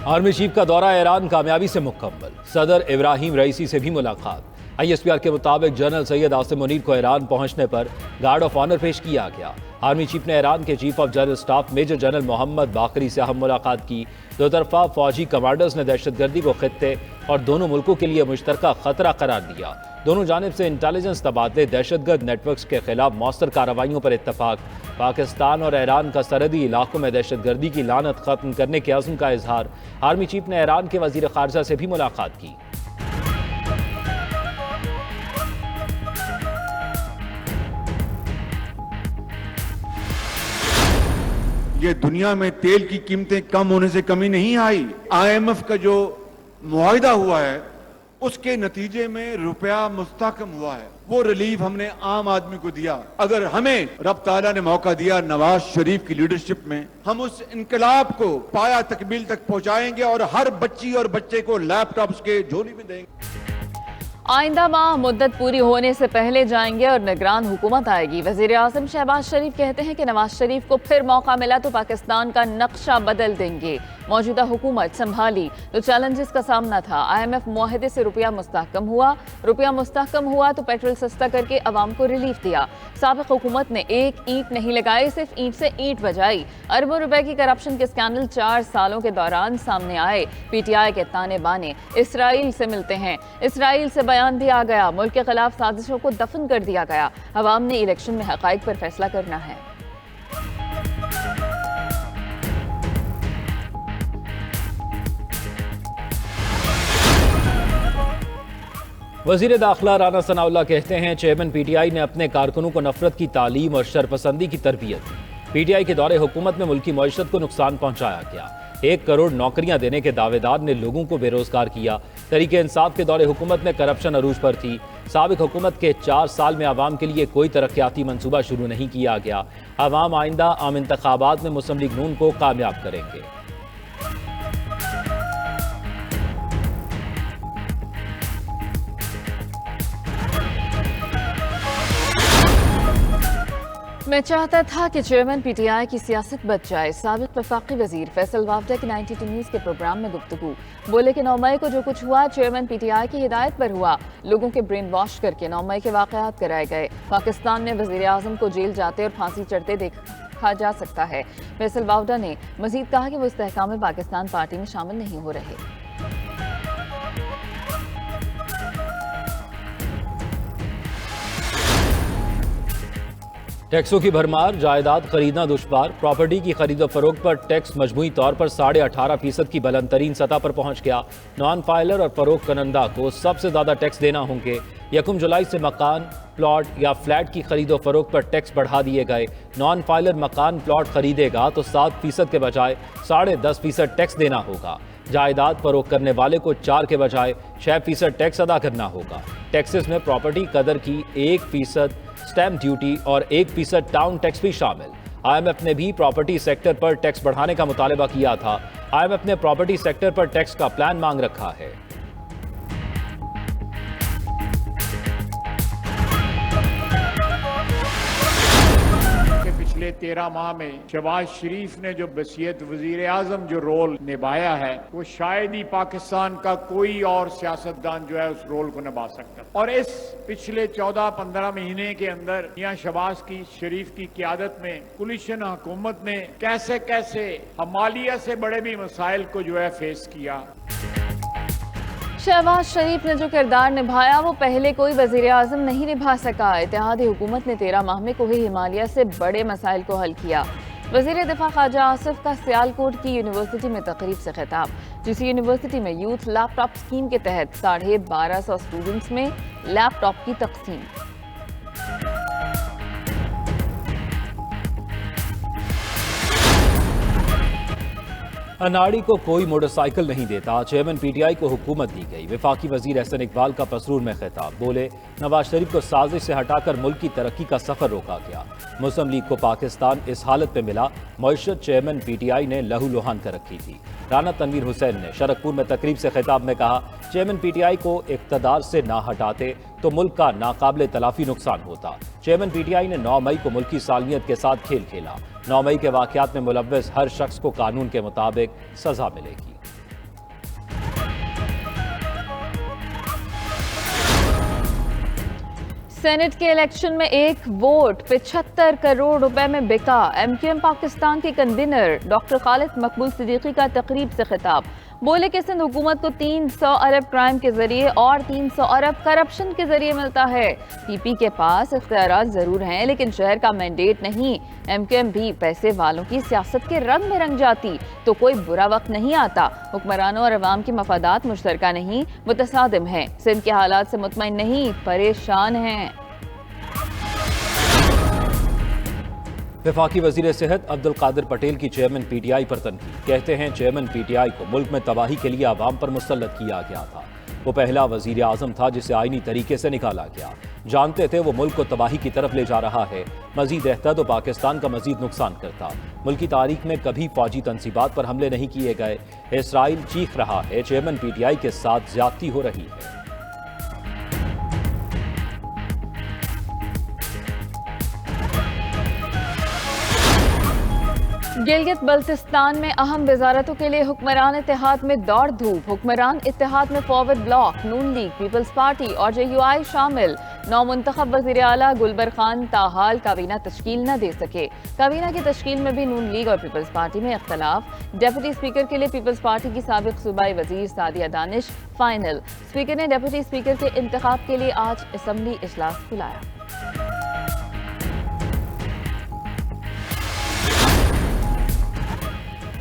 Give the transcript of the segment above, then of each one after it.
Army chief کا دورہ ایران کامیابی سے مکمل، صدر ابراہیم رئیسی سے بھی ملاقات۔ ISPR کے مطابق جنرل سید عاصم منیر کو ایران پہنچنے پر گارڈ آف آنر پیش کیا گیا۔ آرمی چیف نے ایران کے chief of general staff major general Mohammad Bagheri سے اہم ملاقات کی۔ دو طرفہ فوجی کمانڈرز نے دہشت گردی کو خطے اور دونوں ملکوں کے لیے مشترکہ خطرہ قرار دیا۔ دونوں جانب سے انٹیلیجنس تبادلے، دہشت گرد نیٹ ورکس کے خلاف مؤثر کارروائیوں پر اتفاق، پاکستان اور ایران کا سرحدی علاقوں میں دہشت گردی کی لعنت ختم کرنے کے عزم کا اظہار۔ آرمی چیف نے ایران کے وزیر خارجہ سے بھی ملاقات کی۔ یہ دنیا میں تیل کی قیمتیں کم ہونے سے کمی نہیں آئی۔ IMF کا جو معاہدہ ہوا ہے اس کے نتیجے میں روپیہ مستحکم ہوا ہے، وہ ریلیف ہم نے عام آدمی کو دیا۔ اگر ہمیں رب تعالیٰ نے موقع دیا نواز شریف کی لیڈرشپ میں، ہم اس انقلاب کو پایا تکمیل تک پہنچائیں گے اور ہر بچی اور بچے کو لیپ ٹاپس کے جھولی میں دیں گے۔ آئندہ ماہ مدت پوری ہونے سے پہلے جائیں گے اور نگران حکومت آئے گی۔ وزیر اعظم شہباز شریف کہتے ہیں کہ نواز شریف کو پھر موقع ملا تو پاکستان کا نقشہ بدل دیں گے۔ موجودہ حکومت سنبھالی تو چیلنجز کا سامنا تھا۔ IMF معاہدے سے روپیہ مستحکم ہوا تو پیٹرول سستا کر کے عوام کو ریلیف دیا۔ سابق حکومت نے ایک اینٹ نہیں لگائی، صرف اینٹ سے اینٹ بجائی۔ اربوں روپے کی کرپشن کے سکینڈل 4 سالوں کے دوران سامنے آئے۔ PTI کے تانے بانے، اسرائیل سے ملتے ہیں، اسرائیل سے بیان بھی آ گیا، ملک کے خلاف سازشوں کو دفن کر دیا گیا۔ عوام نے الیکشن میں حقائق پر فیصلہ کرنا ہے۔ وزیر داخلہ رانا ثناء اللہ کہتے ہیں چیئرمین PTI نے اپنے کارکنوں کو نفرت کی تعلیم اور شرپسندی کی تربیت دی۔ PTI کے دور حکومت میں ملکی معیشت کو نقصان پہنچایا گیا۔ 1 کروڑ نوکریاں دینے کے دعوے دار نے لوگوں کو بے روزگار کیا۔ تحریک انصاف کے دور حکومت میں کرپشن عروج پر تھی۔ سابق حکومت کے 4 سال میں عوام کے لیے کوئی ترقیاتی منصوبہ شروع نہیں کیا گیا۔ عوام آئندہ عام انتخابات میں مسلم لیگ نون کو کامیاب کریں گے۔ میں چاہتا تھا کہ چیئرمین PTI کی سیاست بچ جائے۔ سابق وفاقی وزیر فیصل وافدہ کی 92 نیوز کے پروگرام میں گفتگو۔ بولے کہ 9 مئی کو جو کچھ ہوا چیئرمین PTI کی ہدایت پر ہوا۔ لوگوں کے برین واش کر کے 9 مئی کے واقعات کرائے گئے۔ پاکستان میں وزیر اعظم کو جیل جاتے اور پھانسی چڑھتے دیکھا جا سکتا ہے۔ فیصل وافدہ نے مزید کہا کہ وہ استحکام پاکستان پارٹی میں شامل نہیں ہو رہے۔ ٹیکسوں کی بھرمار، جائیداد خریدنا دشوار، پراپرٹی کی خرید و فروخت پر ٹیکس مجموعی طور پر 18.5% کی بلند ترین سطح پر پہنچ گیا۔ نان فائلر اور فروخت کنندہ کو سب سے زیادہ ٹیکس دینا ہوں گے۔ 1 جولائی سے مکان، پلاٹ یا فلیٹ کی خرید و فروخت پر ٹیکس بڑھا دیے گئے۔ نان فائلر مکان پلاٹ خریدے گا تو 7% کے بجائے 10.5% ٹیکس دینا ہوگا۔ جائیداد فروخت کرنے والے کو 4 کے بجائے 6% ٹیکس ادا کرنا ہوگا۔ ٹیکسز میں پراپرٹی قدر کی 1% سٹیمپ ڈیوٹی اور 1% ٹاؤن ٹیکس بھی شامل۔ IMF نے بھی پراپرٹی سیکٹر پر ٹیکس بڑھانے کا مطالبہ کیا تھا۔ IMF نے پراپرٹی سیکٹر پر ٹیکس کا پلان مانگ رکھا ہے۔ پچھلے 13 ماہ میں شہباز شریف نے جو بصیرت وزیر اعظم جو رول نبھایا ہے وہ شاید ہی پاکستان کا کوئی اور سیاستدان جو ہے اس رول کو نبھا سکتا، اور اس پچھلے 14-15 مہینے کے اندر میاں شہباز شریف کی قیادت میں کولیشن حکومت نے کیسے حمالیہ سے بڑے بھی مسائل کو جو ہے فیس کیا۔ شہباز شریف نے جو کردار نبھایا وہ پہلے کوئی وزیر اعظم نہیں نبھا سکا۔ اتحادی حکومت نے 13 ماہ میں کوہ ہمالیہ سے بڑے مسائل کو حل کیا۔ وزیر دفاع خواجہ آصف کا سیالکوٹ کی یونیورسٹی میں تقریب سے خطاب۔ جس یونیورسٹی میں یوتھ لیپ ٹاپ اسکیم کے تحت 1250 اسٹوڈنٹس میں لیپ ٹاپ کی تقسیم۔ اناڑی کو کوئی موٹر سائیکل نہیں دیتا، چیئرمین PTI کو حکومت دی گئی۔ وفاقی وزیر احسن اقبال کا پسرور میں خطاب۔ بولے نواز شریف کو سازش سے ہٹا کر ملک کی ترقی کا سفر روکا گیا۔ مسلم لیگ کو پاکستان اس حالت میں ملا، معیشت چیئرمین PTI نے لہو لہان کر رکھی تھی۔ رانا تنویر حسین نے شرکپور میں تقریب سے خطاب میں کہا چیئرمین PTI کو اقتدار سے نہ ہٹاتے تو ملک کا ناقابل تلافی نقصان ہوتا۔ چیئرمین PTI نے 9 مئی کو ملکی سالمیت کے ساتھ کھیل کھیلا۔ 9 مئی کے واقعات میں ملوث ہر شخص کو قانون کے مطابق سزا ملے گی۔ سینٹ کے الیکشن میں ایک ووٹ 75 کروڑ روپے میں بکا۔ MQM پاکستان کے کنوینر ڈاکٹر خالد مقبول صدیقی کا تقریب سے خطاب، بولے کہ سندھ حکومت کو 300 ارب کرائم کے ذریعے اور 300 ارب کرپشن کے ذریعے ملتا ہے۔ PP کے پاس اختیارات ضرور ہیں لیکن شہر کا مینڈیٹ نہیں۔ MQM بھی پیسے والوں کی سیاست کے رنگ میں رنگ جاتی تو کوئی برا وقت نہیں آتا۔ حکمرانوں اور عوام کے مفادات مشترکہ نہیں، متصادم ہیں۔ سندھ کے حالات سے مطمئن نہیں، پریشان ہیں۔ وفاقی وزیر صحت عبد القادر پٹیل کی چیئرمین PTI پر تنقید، کہتے ہیں چیئرمین PTI کو ملک میں تباہی کے لیے عوام پر مسلط کیا گیا تھا۔ وہ پہلا وزیر اعظم تھا جسے آئینی طریقے سے نکالا گیا، جانتے تھے وہ ملک کو تباہی کی طرف لے جا رہا ہے، مزید رہتا تو پاکستان کا مزید نقصان کرتا۔ ملکی تاریخ میں کبھی فوجی تنصیبات پر حملے نہیں کیے گئے، اسرائیل چیخ رہا ہے چیئرمین PTI کے ساتھ زیادتی ہو رہی ہے۔ گلگت بلتستان میں اہم وزارتوں کے لیے حکمران اتحاد میں دوڑ دھوپ۔ حکمران اتحاد میں فارورڈ بلاک، نون لیگ، پیپلز پارٹی اور JUI شامل۔ نو منتخب وزیر اعلیٰ گلبر خان تاحال کابینہ تشکیل نہ دے سکے۔ کابینہ کی تشکیل میں بھی نون لیگ اور پیپلز پارٹی میں اختلاف۔ ڈیپٹی اسپیکر کے لیے پیپلز پارٹی کی سابق صوبائی وزیر سعدیہ دانش فائنل۔ اسپیکر نے ڈیپٹی اسپیکر کے انتخاب کے لیے آج اسمبلی اجلاس بلایا۔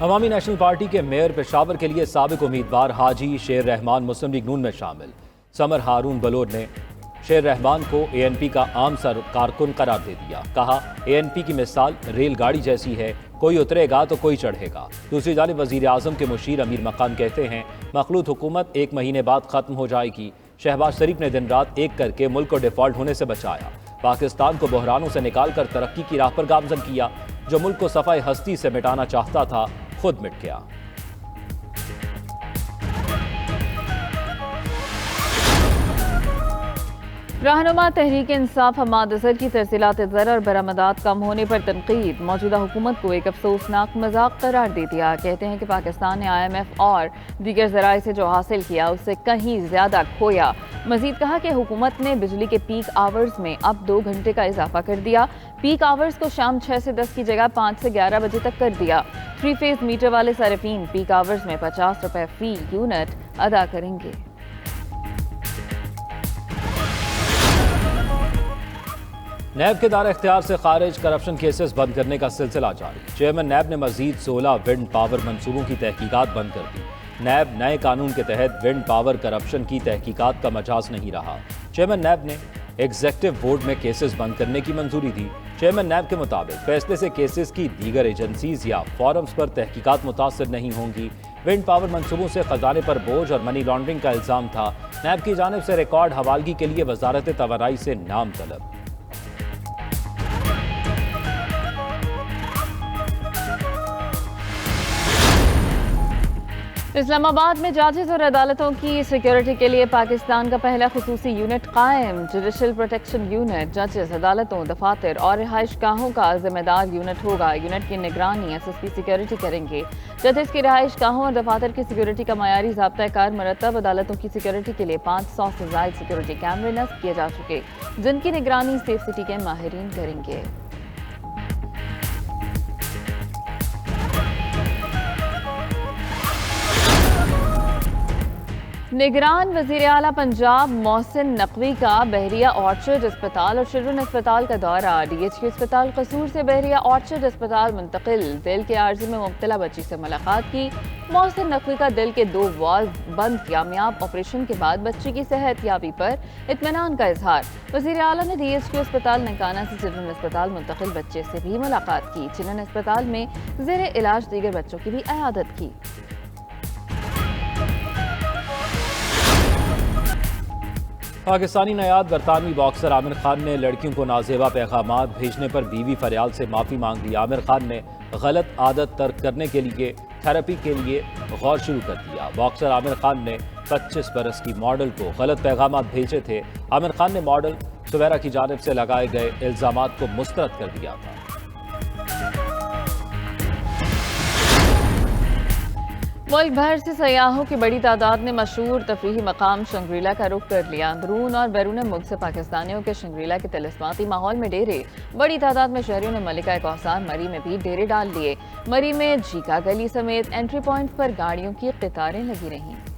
عوامی نیشنل پارٹی کے میئر پشاور کے لیے سابق امیدوار حاجی شیر رحمان مسلم لیگ نون میں شامل۔ سمر ہارون بلور نے شیر رحمان کو ANP کا عام کارکن قرار دے دیا، کہا ANP کی مثال ریل گاڑی جیسی ہے، کوئی اترے گا تو کوئی چڑھے گا۔ دوسری جانب وزیر اعظم کے مشیر امیر مقام کہتے ہیں مخلوط حکومت 1 مہینے بعد ختم ہو جائے گی۔ شہباز شریف نے دن رات ایک کر کے ملک کو ڈیفالٹ ہونے سے بچایا، پاکستان کو بحرانوں سے نکال کر ترقی کی راہ پر گامزن کیا۔ جو ملک کو صفحہ ہستی سے مٹانا چاہتا تھا خود مٹ گیا۔ رہنما تحریک انصاف حماد اظہر کی ترسیلات زر اور برآمدات کم ہونے پر تنقید، موجودہ حکومت کو ایک افسوسناک مذاق قرار دے دیا۔ کہتے ہیں کہ پاکستان نے IMF اور دیگر ذرائع سے جو حاصل کیا اس سے کہیں زیادہ کھویا۔ مزید کہا کہ حکومت نے بجلی کے پیک آورز میں اب 2 گھنٹے کا اضافہ کر دیا، پیک آورز کو شام 6 سے 10 کی جگہ 5 سے 11 بجے تک کر دیا۔ 3 فیز میٹر والے صارفین پیک آورز میں 50 روپے فی یونٹ ادا کریں گے۔ نیب کے دائرہ اختیار سے خارج کرپشن کیسز بند کرنے کا سلسلہ جاری۔ چیئرمین نیب نے مزید 16 ونڈ پاور منصوبوں کی تحقیقات بند کر دی۔ نیب نئے قانون کے تحت ونڈ پاور کرپشن کی تحقیقات کا مجاز نہیں رہا۔ چیئرمین نیب نے ایگزیکٹو بورڈ میں کیسز بند کرنے کی منظوری دی۔ چیئرمین نیب کے مطابق فیصلے سے کیسز کی دیگر ایجنسیز یا فورمز پر تحقیقات متاثر نہیں ہوں گی۔ ونڈ پاور منصوبوں سے خزانے پر بوجھ اور منی لانڈرنگ کا الزام تھا۔ نیب کی جانب سے ریکارڈ حوالگی کے لیے وزارت توانائی سے نام طلب۔ اسلام آباد میں ججز اور عدالتوں کی سیکیورٹی کے لیے پاکستان کا پہلا خصوصی یونٹ قائم، جوڈیشل پروٹیکشن یونٹ۔ ججز، عدالتوں، دفاتر اور رہائش گاہوں کا ذمہ دار یونٹ ہوگا۔ یونٹ کی نگرانی SSP سیکیورٹی کریں گے۔ ججز کی رہائش گاہوں اور دفاتر کی سیکیورٹی کا معیاری ضابطہ کار مرتب۔ عدالتوں کی سیکیورٹی کے لیے 500 سے زائد سیکیورٹی کیمرے نصب کیے جا چکے، جن کی نگرانی سیف سٹی کے ماہرین کریں گے۔ نگران وزیر اعلیٰ پنجاب محسن نقوی کا بحریہ آرچرڈ اسپتال اور چلڈرن اسپتال کا دورہ۔ DHQ اسپتال قصور سے بحریہ آرچرڈ اسپتال منتقل، دل کے عارضے میں مبتلا بچی سے ملاقات کی۔ محسن نقوی کا دل کے 2 والو بند یامیاب آپریشن کے بعد بچی کی صحت یابی پر اطمینان کا اظہار۔ وزیر اعلیٰ نے DHQ اسپتال ننکانہ سے چلڈرن اسپتال منتقل بچے سے بھی ملاقات کی۔ چلڈرن اسپتال میں زیر علاج دیگر بچوں کی بھی عیادت کی۔ پاکستانی نیاد برطانوی باکسر عامر خان نے لڑکیوں کو نازیبا پیغامات بھیجنے پر بیوی فریال سے معافی مانگ لی۔ عامر خان نے غلط عادت ترک کرنے کے لیے تھراپی کے لیے غور شروع کر دیا۔ باکسر عامر خان نے 25 برس کی ماڈل کو غلط پیغامات بھیجے تھے۔ عامر خان نے ماڈل سویرا کی جانب سے لگائے گئے الزامات کو مسترد کر دیا تھا۔ ملک بھر سے سیاحوں کی بڑی تعداد نے مشہور تفریحی مقام شنگریلا کا رخ کر لیا۔ اندرون اور بیرون ملک سے پاکستانیوں کے شنگریلا کے طلسماتی ماحول میں ڈیرے۔ بڑی تعداد میں شہریوں نے ملکہ کوثر مری میں بھی ڈیرے ڈال لیے۔ مری میں جھیکا گلی سمیت انٹری پوائنٹ پر گاڑیوں کی قطاریں لگی رہیں۔